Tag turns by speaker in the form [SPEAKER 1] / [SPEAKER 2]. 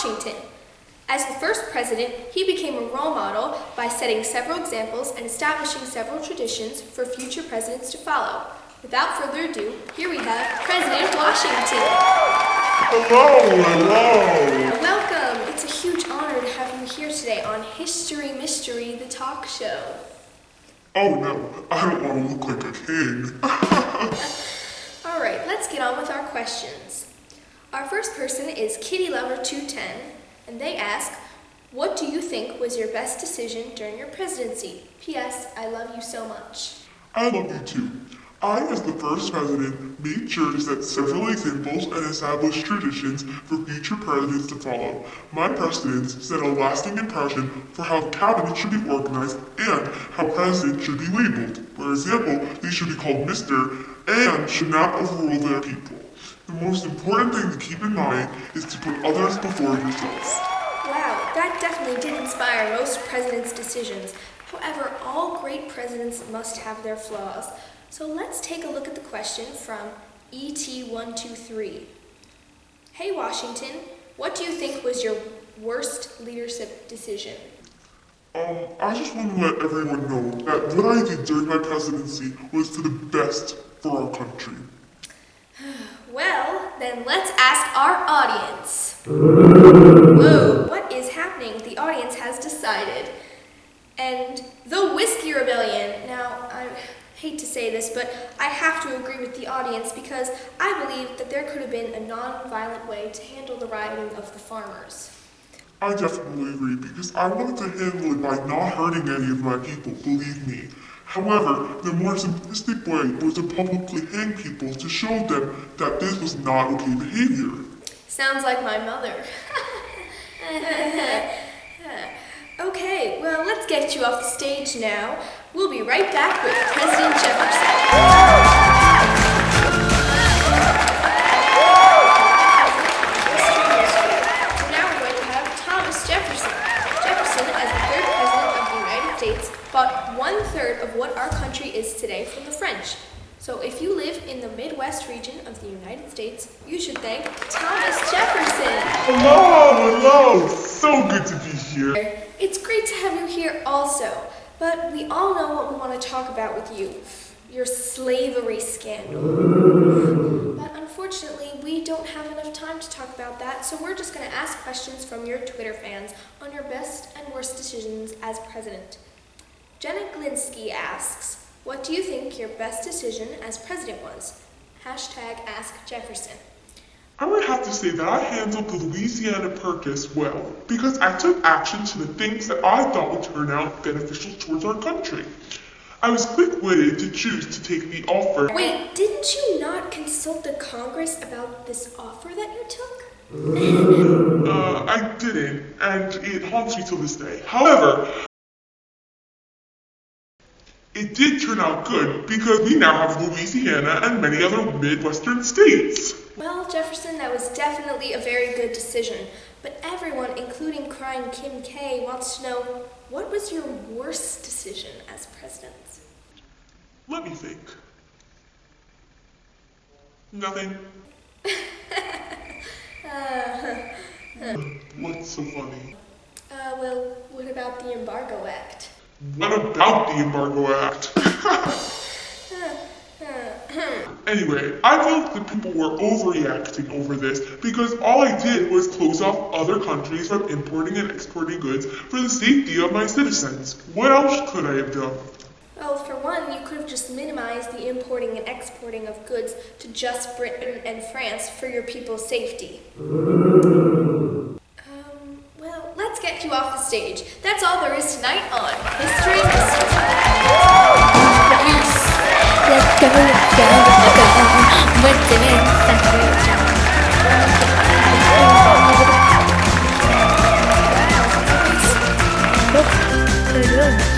[SPEAKER 1] Washington. As the first president, he became a role model by setting several examples and establishing several traditions for future presidents to follow. Without further ado, here we have President Washington.
[SPEAKER 2] Hello.
[SPEAKER 1] Welcome. It's a huge honor to have you here today on History Mystery, the talk show.
[SPEAKER 2] Oh no, I don't want to look like a king.
[SPEAKER 1] All right, let's get on with our questions. Our first person is Kitty Lover 210, and they ask, what do you think was your best decision during your presidency? P.S. I love you so much.
[SPEAKER 2] I love you too. I, as the first president, made sure to set several examples and establish traditions for future presidents to follow. My precedents set a lasting impression for how the cabinet should be organized and how presidents should be labeled. For example, they should be called Mr. and should not overrule their people. The most important thing to keep in mind is to put others before yourself.
[SPEAKER 1] Wow, that definitely did inspire most presidents' decisions. However, all great presidents must have their flaws. So let's take a look at the question from ET123. Hey Washington, what do you think was your worst leadership decision?
[SPEAKER 2] I just want to let everyone know that what I did during my presidency was for the best for our country.
[SPEAKER 1] Well, then let's ask our audience. Whoa, what is happening? The audience has decided. And the Whiskey Rebellion. Now, I hate to say this, but I have to agree with the audience because I believe that there could have been a non-violent way to handle the rioting of the farmers.
[SPEAKER 2] I definitely agree because I wanted to handle it by not hurting any of my people, believe me. However, the more simplistic way was to publicly hang people to show them that this was not okay behavior.
[SPEAKER 1] Sounds like my mother. Okay, well, let's get you off the stage now. We'll be right back with President Jefferson. So now we're going to have Thomas Jefferson. Jefferson, as the third president of the United States, bought 1/3 of what our country is today from the French. So if you live in the Midwest region of the United States, you should thank Thomas Jefferson.
[SPEAKER 2] Hello, so good to be here.
[SPEAKER 1] It's great to have you here also, but we all know what we want to talk about with you, your slavery scandal. But unfortunately, we don't have enough time to talk about that, so we're just going to ask questions from your Twitter fans on your best and worst decisions as president. Jenna Glinsky asks, what do you think your best decision as president was? #AskJefferson.
[SPEAKER 2] I would have to say that I handled the Louisiana Purchase well because I took action to the things that I thought would turn out beneficial towards our country. I was quick-witted to choose to take the offer.
[SPEAKER 1] Wait, didn't you not consult the Congress about this offer that you took?
[SPEAKER 2] I didn't, and it haunts me till this day. However, it did turn out good because we now have Louisiana and many other Midwestern states.
[SPEAKER 1] Well, Jefferson, that was definitely a very good decision. But everyone, including crying Kim K, wants to know, what was your worst decision as president?
[SPEAKER 2] Let me think. Nothing. What's so funny?
[SPEAKER 1] Well, what about the Embargo Act?
[SPEAKER 2] What about the Embargo Act? Anyway, I felt that people were overreacting over this because all I did was close off other countries from importing and exporting goods for the safety of my citizens. What else could I have done?
[SPEAKER 1] Well, for one, you could have just minimized the importing and exporting of goods to just Britain and France for your people's safety. Well, let's get you off the stage. That's all there is tonight on History Mystery.
[SPEAKER 3] Let's go, let's go, let's go. We're doing such a good job.